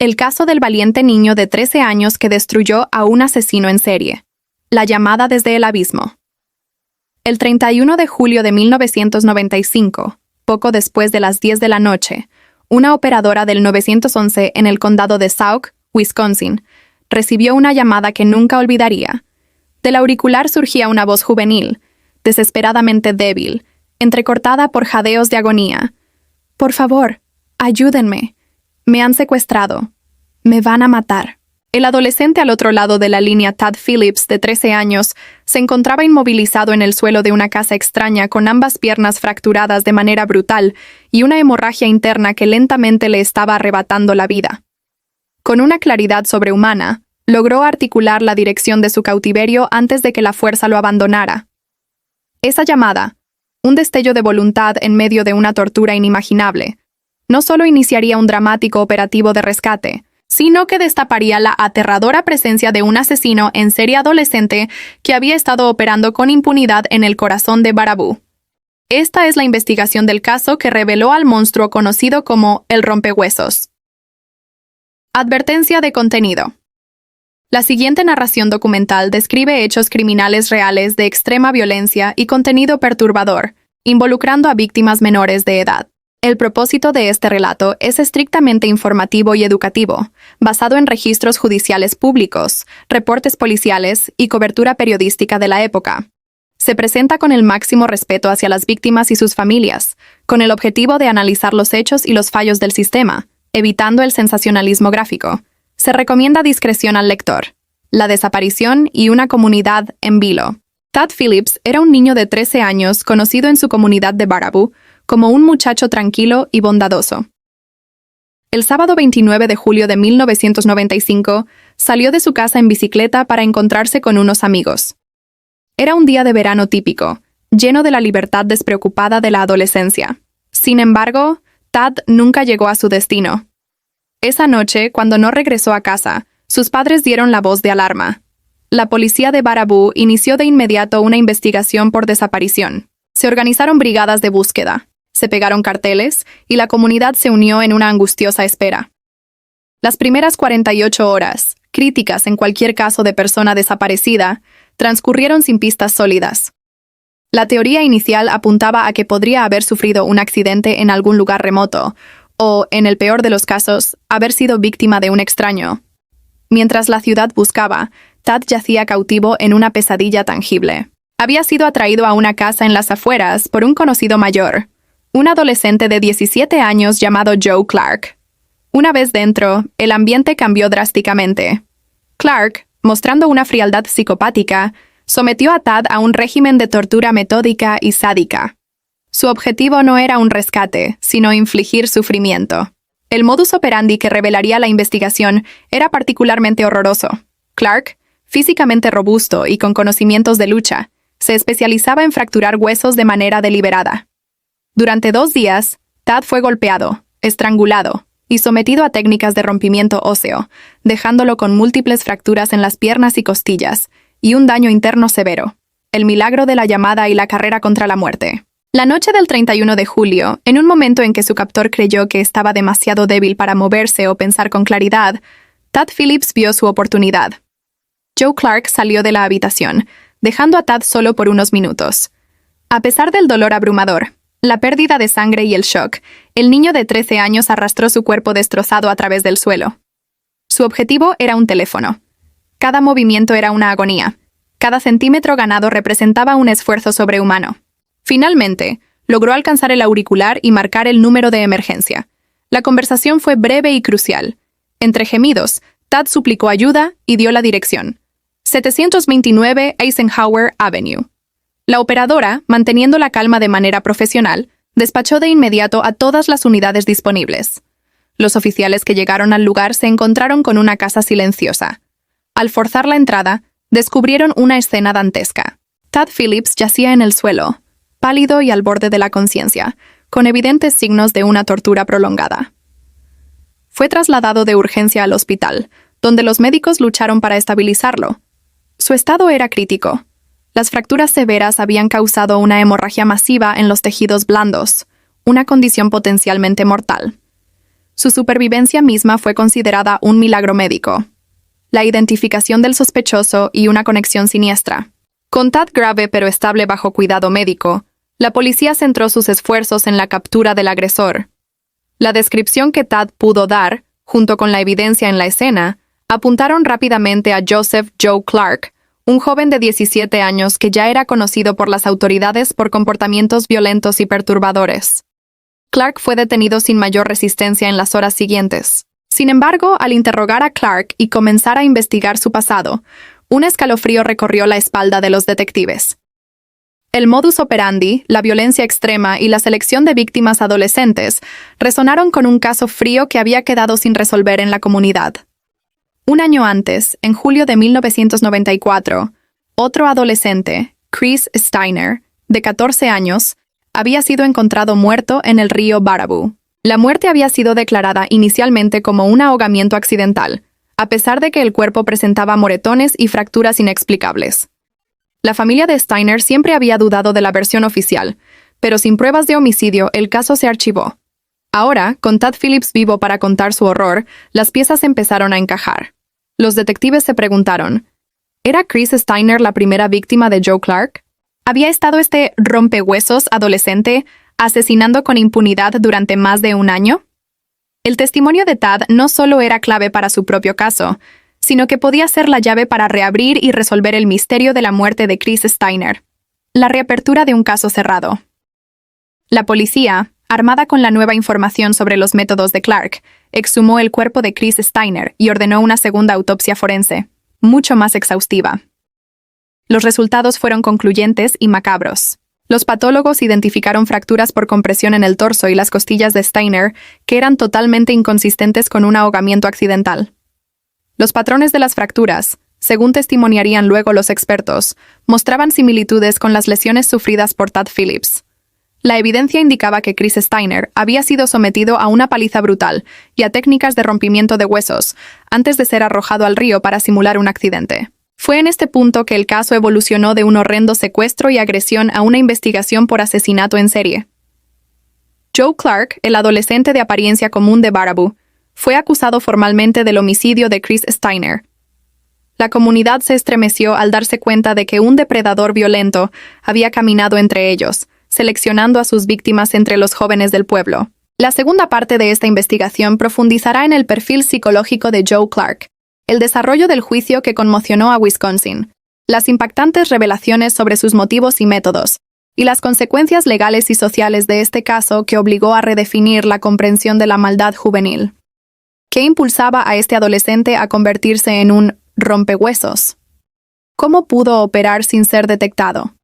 El caso del valiente niño de 13 años que destruyó a un asesino en serie. La llamada desde el abismo. El 31 de julio de 1995, poco después de las 10 de la noche, una operadora del 911 en el condado de Sauk, Wisconsin, recibió una llamada que nunca olvidaría. Del auricular surgía una voz juvenil, desesperadamente débil, entrecortada por jadeos de agonía. «Por favor, ayúdenme. Me han secuestrado. Me van a matar». El adolescente al otro lado de la línea, Tad Phillips, de 13 años, se encontraba inmovilizado en el suelo de una casa extraña con ambas piernas fracturadas de manera brutal y una hemorragia interna que lentamente le estaba arrebatando la vida. Con una claridad sobrehumana, logró articular la dirección de su cautiverio antes de que la fuerza lo abandonara. Esa llamada, un destello de voluntad en medio de una tortura inimaginable, no solo iniciaría un dramático operativo de rescate, sino que destaparía la aterradora presencia de un asesino en serie adolescente que había estado operando con impunidad en el corazón de Baraboo. Esta es la investigación del caso que reveló al monstruo conocido como el rompehuesos. Advertencia de contenido. La siguiente narración documental describe hechos criminales reales de extrema violencia y contenido perturbador, involucrando a víctimas menores de edad. El propósito de este relato es estrictamente informativo y educativo, basado en registros judiciales públicos, reportes policiales y cobertura periodística de la época. Se presenta con el máximo respeto hacia las víctimas y sus familias, con el objetivo de analizar los hechos y los fallos del sistema, evitando el sensacionalismo gráfico. Se recomienda discreción al lector. La desaparición y una comunidad en vilo. Tad Phillips era un niño de 13 años conocido en su comunidad de Baraboo como un muchacho tranquilo y bondadoso. El sábado 29 de julio de 1995, salió de su casa en bicicleta para encontrarse con unos amigos. Era un día de verano típico, lleno de la libertad despreocupada de la adolescencia. Sin embargo, Tad nunca llegó a su destino. Esa noche, cuando no regresó a casa, sus padres dieron la voz de alarma. La policía de Baraboo inició de inmediato una investigación por desaparición. Se organizaron brigadas de búsqueda. Se pegaron carteles y la comunidad se unió en una angustiosa espera. Las primeras 48 horas, críticas en cualquier caso de persona desaparecida, transcurrieron sin pistas sólidas. La teoría inicial apuntaba a que podría haber sufrido un accidente en algún lugar remoto, o, en el peor de los casos, haber sido víctima de un extraño. Mientras la ciudad buscaba, Tad yacía cautivo en una pesadilla tangible. Había sido atraído a una casa en las afueras por un conocido mayor, un adolescente de 17 años llamado Joe Clark. Una vez dentro, el ambiente cambió drásticamente. Clark, mostrando una frialdad psicopática, sometió a Tad a un régimen de tortura metódica y sádica. Su objetivo no era un rescate, sino infligir sufrimiento. El modus operandi que revelaría la investigación era particularmente horroroso. Clark, físicamente robusto y con conocimientos de lucha, se especializaba en fracturar huesos de manera deliberada. Durante 2 días, Tad fue golpeado, estrangulado y sometido a técnicas de rompimiento óseo, dejándolo con múltiples fracturas en las piernas y costillas, y un daño interno severo. El milagro de la llamada y la carrera contra la muerte. La noche del 31 de julio, en un momento en que su captor creyó que estaba demasiado débil para moverse o pensar con claridad, Tad Phillips vio su oportunidad. Joe Clark salió de la habitación, dejando a Tad solo por unos minutos. A pesar del dolor abrumador, la pérdida de sangre y el shock, el niño de 13 años arrastró su cuerpo destrozado a través del suelo. Su objetivo era un teléfono. Cada movimiento era una agonía. Cada centímetro ganado representaba un esfuerzo sobrehumano. Finalmente, logró alcanzar el auricular y marcar el número de emergencia. La conversación fue breve y crucial. Entre gemidos, Tad suplicó ayuda y dio la dirección. 729 Eisenhower Avenue. La operadora, manteniendo la calma de manera profesional, despachó de inmediato a todas las unidades disponibles. Los oficiales que llegaron al lugar se encontraron con una casa silenciosa. Al forzar la entrada, descubrieron una escena dantesca. Tad Phillips yacía en el suelo, pálido y al borde de la conciencia, con evidentes signos de una tortura prolongada. Fue trasladado de urgencia al hospital, donde los médicos lucharon para estabilizarlo. Su estado era crítico. Las fracturas severas habían causado una hemorragia masiva en los tejidos blandos, una condición potencialmente mortal. Su supervivencia misma fue considerada un milagro médico. La identificación del sospechoso y una conexión siniestra. Con Tad grave pero estable bajo cuidado médico, la policía centró sus esfuerzos en la captura del agresor. La descripción que Tad pudo dar, junto con la evidencia en la escena, apuntaron rápidamente a Joseph Joe Clark, un joven de 17 años que ya era conocido por las autoridades por comportamientos violentos y perturbadores. Clark fue detenido sin mayor resistencia en las horas siguientes. Sin embargo, al interrogar a Clark y comenzar a investigar su pasado, un escalofrío recorrió la espalda de los detectives. El modus operandi, la violencia extrema y la selección de víctimas adolescentes resonaron con un caso frío que había quedado sin resolver en la comunidad. Un año antes, en julio de 1994, otro adolescente, Chris Steiner, de 14 años, había sido encontrado muerto en el río Baraboo. La muerte había sido declarada inicialmente como un ahogamiento accidental, a pesar de que el cuerpo presentaba moretones y fracturas inexplicables. La familia de Steiner siempre había dudado de la versión oficial, pero sin pruebas de homicidio, el caso se archivó. Ahora, con Tad Phillips vivo para contar su horror, las piezas empezaron a encajar. Los detectives se preguntaron, ¿era Chris Steiner la primera víctima de Joe Clark? ¿Había estado este rompehuesos adolescente asesinando con impunidad durante más de un año? El testimonio de Tad no solo era clave para su propio caso, sino que podía ser la llave para reabrir y resolver el misterio de la muerte de Chris Steiner. La reapertura de un caso cerrado. La policía, armada con la nueva información sobre los métodos de Clark, exhumó el cuerpo de Chris Steiner y ordenó una segunda autopsia forense, mucho más exhaustiva. Los resultados fueron concluyentes y macabros. Los patólogos identificaron fracturas por compresión en el torso y las costillas de Steiner que eran totalmente inconsistentes con un ahogamiento accidental. Los patrones de las fracturas, según testimoniarían luego los expertos, mostraban similitudes con las lesiones sufridas por Tad Phillips. La evidencia indicaba que Chris Steiner había sido sometido a una paliza brutal y a técnicas de rompimiento de huesos antes de ser arrojado al río para simular un accidente. Fue en este punto que el caso evolucionó de un horrendo secuestro y agresión a una investigación por asesinato en serie. Joe Clark, el adolescente de apariencia común de Baraboo, fue acusado formalmente del homicidio de Chris Steiner. La comunidad se estremeció al darse cuenta de que un depredador violento había caminado entre ellos, seleccionando a sus víctimas entre los jóvenes del pueblo. La segunda parte de esta investigación profundizará en el perfil psicológico de Joe Clark, el desarrollo del juicio que conmocionó a Wisconsin, las impactantes revelaciones sobre sus motivos y métodos, y las consecuencias legales y sociales de este caso que obligó a redefinir la comprensión de la maldad juvenil. ¿Qué impulsaba a este adolescente a convertirse en un rompehuesos? ¿Cómo pudo operar sin ser detectado?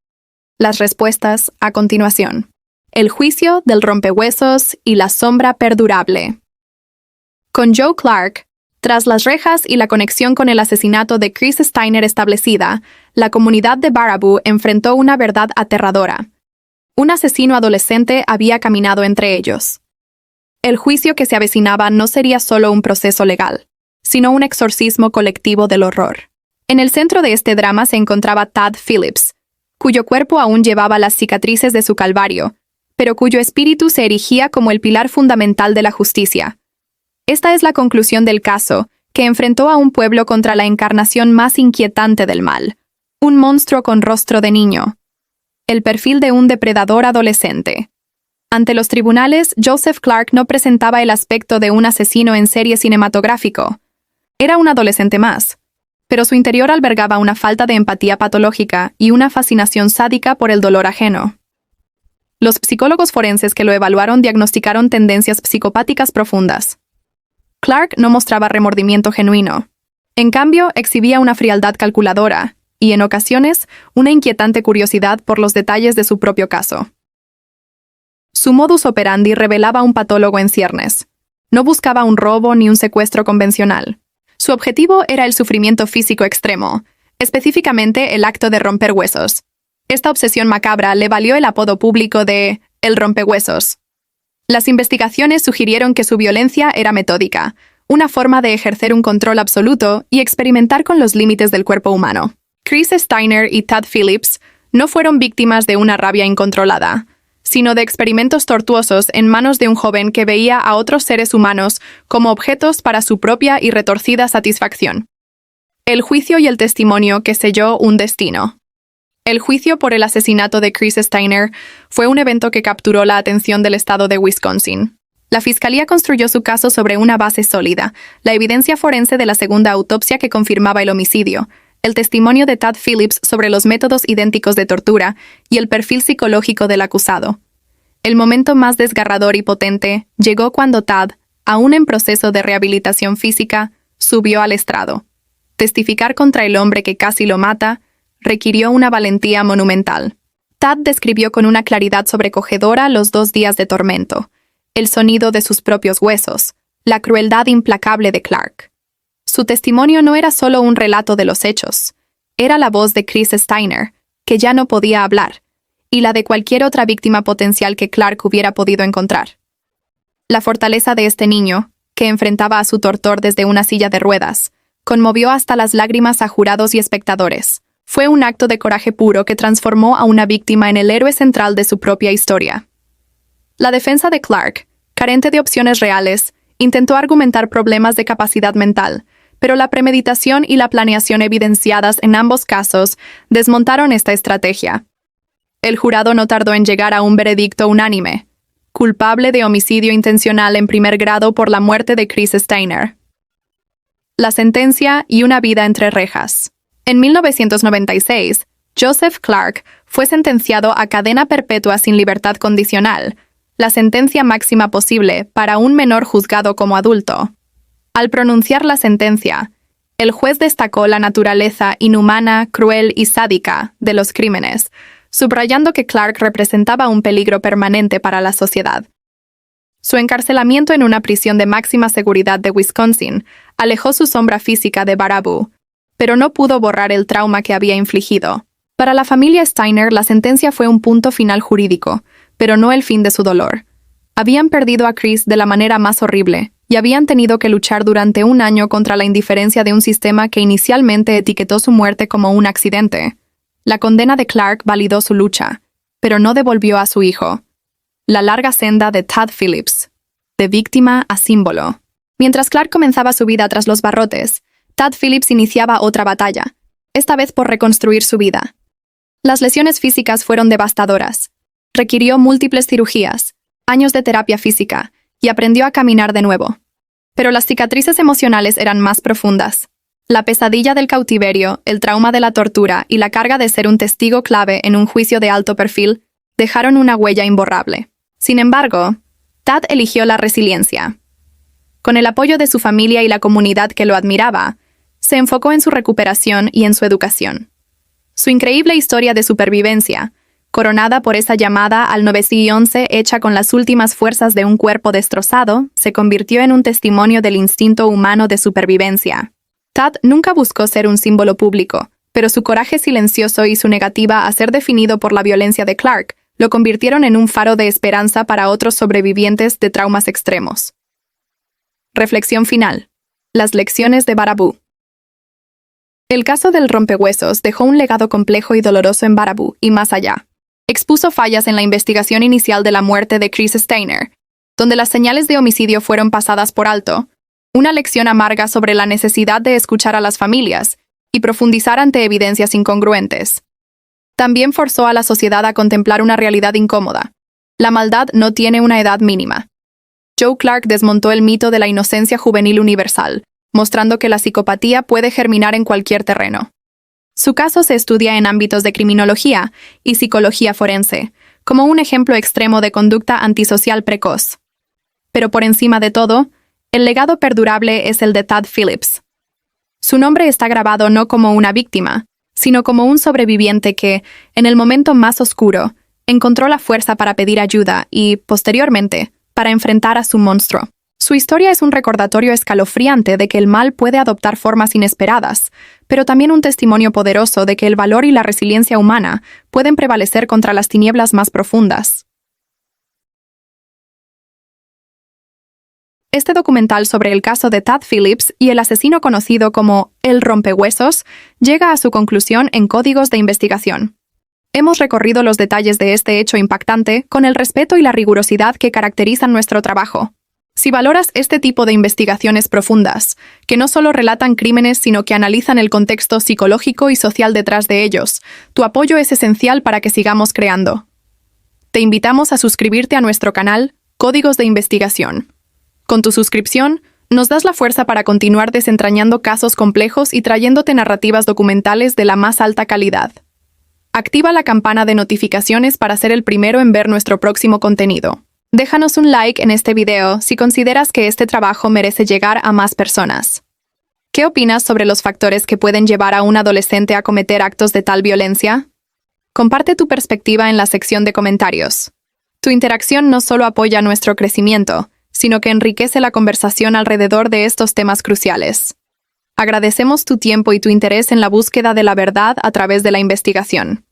Las respuestas a continuación. El juicio del rompehuesos y la sombra perdurable. Con Joe Clark, tras las rejas y la conexión con el asesinato de Chris Steiner establecida, la comunidad de Baraboo enfrentó una verdad aterradora. Un asesino adolescente había caminado entre ellos. El juicio que se avecinaba no sería solo un proceso legal, sino un exorcismo colectivo del horror. En el centro de este drama se encontraba Tad Phillips, cuyo cuerpo aún llevaba las cicatrices de su calvario, pero cuyo espíritu se erigía como el pilar fundamental de la justicia. Esta es la conclusión del caso, que enfrentó a un pueblo contra la encarnación más inquietante del mal, un monstruo con rostro de niño. El perfil de un depredador adolescente. Ante los tribunales, Joseph Clark no presentaba el aspecto de un asesino en serie cinematográfico. Era un adolescente más, pero su interior albergaba una falta de empatía patológica y una fascinación sádica por el dolor ajeno. Los psicólogos forenses que lo evaluaron diagnosticaron tendencias psicopáticas profundas. Clark no mostraba remordimiento genuino. En cambio, exhibía una frialdad calculadora y, en ocasiones, una inquietante curiosidad por los detalles de su propio caso. Su modus operandi revelaba un patólogo en ciernes. No buscaba un robo ni un secuestro convencional. Su objetivo era el sufrimiento físico extremo, específicamente el acto de romper huesos. Esta obsesión macabra le valió el apodo público de «el rompehuesos». Las investigaciones sugirieron que su violencia era metódica, una forma de ejercer un control absoluto y experimentar con los límites del cuerpo humano. Chris Steiner y Tad Phillips no fueron víctimas de una rabia incontrolada. sino de experimentos tortuosos en manos de un joven que veía a otros seres humanos como objetos para su propia y retorcida satisfacción. El juicio y el testimonio que selló un destino. El juicio por el asesinato de Chris Steiner fue un evento que capturó la atención del estado de Wisconsin. La fiscalía construyó su caso sobre una base sólida, la evidencia forense de la segunda autopsia que confirmaba el homicidio, el testimonio de Tad Phillips sobre los métodos idénticos de tortura y el perfil psicológico del acusado. El momento más desgarrador y potente llegó cuando Tad, aún en proceso de rehabilitación física, subió al estrado. Testificar contra el hombre que casi lo mata requirió una valentía monumental. Tad describió con una claridad sobrecogedora los 2 días de tormento, el sonido de sus propios huesos, la crueldad implacable de Clark. Su testimonio no era solo un relato de los hechos, era la voz de Chris Steiner, que ya no podía hablar, y la de cualquier otra víctima potencial que Clark hubiera podido encontrar. La fortaleza de este niño, que enfrentaba a su tortor desde una silla de ruedas, conmovió hasta las lágrimas a jurados y espectadores. Fue un acto de coraje puro que transformó a una víctima en el héroe central de su propia historia. La defensa de Clark, carente de opciones reales, intentó argumentar problemas de capacidad mental, pero la premeditación y la planeación evidenciadas en ambos casos desmontaron esta estrategia. El jurado no tardó en llegar a un veredicto unánime: culpable de homicidio intencional en primer grado por la muerte de Chris Steiner. La sentencia y una vida entre rejas. En 1996, Joseph Clark fue sentenciado a cadena perpetua sin libertad condicional, la sentencia máxima posible para un menor juzgado como adulto. Al pronunciar la sentencia, el juez destacó la naturaleza inhumana, cruel y sádica de los crímenes, subrayando que Clark representaba un peligro permanente para la sociedad. Su encarcelamiento en una prisión de máxima seguridad de Wisconsin alejó su sombra física de Baraboo, pero no pudo borrar el trauma que había infligido. Para la familia Steiner, la sentencia fue un punto final jurídico, pero no el fin de su dolor. Habían perdido a Chris de la manera más horrible, y habían tenido que luchar durante un año contra la indiferencia de un sistema que inicialmente etiquetó su muerte como un accidente. La condena de Clark validó su lucha, pero no devolvió a su hijo. La larga senda de Tad Phillips, de víctima a símbolo. Mientras Clark comenzaba su vida tras los barrotes, Tad Phillips iniciaba otra batalla, esta vez por reconstruir su vida. Las lesiones físicas fueron devastadoras. Requirió múltiples cirugías, años de terapia física, y aprendió a caminar de nuevo. Pero las cicatrices emocionales eran más profundas. La pesadilla del cautiverio, el trauma de la tortura y la carga de ser un testigo clave en un juicio de alto perfil dejaron una huella imborrable. Sin embargo, Tad eligió la resiliencia. Con el apoyo de su familia y la comunidad que lo admiraba, se enfocó en su recuperación y en su educación. Su increíble historia de supervivencia, coronada por esa llamada al 911 hecha con las últimas fuerzas de un cuerpo destrozado, se convirtió en un testimonio del instinto humano de supervivencia. Tad nunca buscó ser un símbolo público, pero su coraje silencioso y su negativa a ser definido por la violencia de Clark lo convirtieron en un faro de esperanza para otros sobrevivientes de traumas extremos. Reflexión final. Las lecciones de Baraboo. El caso del rompehuesos dejó un legado complejo y doloroso en Baraboo y más allá. Expuso fallas en la investigación inicial de la muerte de Chris Steiner, donde las señales de homicidio fueron pasadas por alto, una lección amarga sobre la necesidad de escuchar a las familias y profundizar ante evidencias incongruentes. También forzó a la sociedad a contemplar una realidad incómoda. La maldad no tiene una edad mínima. Joe Clark desmontó el mito de la inocencia juvenil universal, mostrando que la psicopatía puede germinar en cualquier terreno. Su caso se estudia en ámbitos de criminología y psicología forense, como un ejemplo extremo de conducta antisocial precoz. Pero por encima de todo, el legado perdurable es el de Tad Phillips. Su nombre está grabado no como una víctima, sino como un sobreviviente que, en el momento más oscuro, encontró la fuerza para pedir ayuda y, posteriormente, para enfrentar a su monstruo. Su historia es un recordatorio escalofriante de que el mal puede adoptar formas inesperadas, pero también un testimonio poderoso de que el valor y la resiliencia humana pueden prevalecer contra las tinieblas más profundas. Este documental sobre el caso de Tad Phillips y el asesino conocido como el rompehuesos llega a su conclusión en Códigos de Investigación. Hemos recorrido los detalles de este hecho impactante con el respeto y la rigurosidad que caracterizan nuestro trabajo. Si valoras este tipo de investigaciones profundas, que no solo relatan crímenes sino que analizan el contexto psicológico y social detrás de ellos, tu apoyo es esencial para que sigamos creando. Te invitamos a suscribirte a nuestro canal, Códigos de Investigación. Con tu suscripción, nos das la fuerza para continuar desentrañando casos complejos y trayéndote narrativas documentales de la más alta calidad. Activa la campana de notificaciones para ser el primero en ver nuestro próximo contenido. Déjanos un like en este video si consideras que este trabajo merece llegar a más personas. ¿Qué opinas sobre los factores que pueden llevar a un adolescente a cometer actos de tal violencia? Comparte tu perspectiva en la sección de comentarios. Tu interacción no solo apoya nuestro crecimiento, sino que enriquece la conversación alrededor de estos temas cruciales. Agradecemos tu tiempo y tu interés en la búsqueda de la verdad a través de la investigación.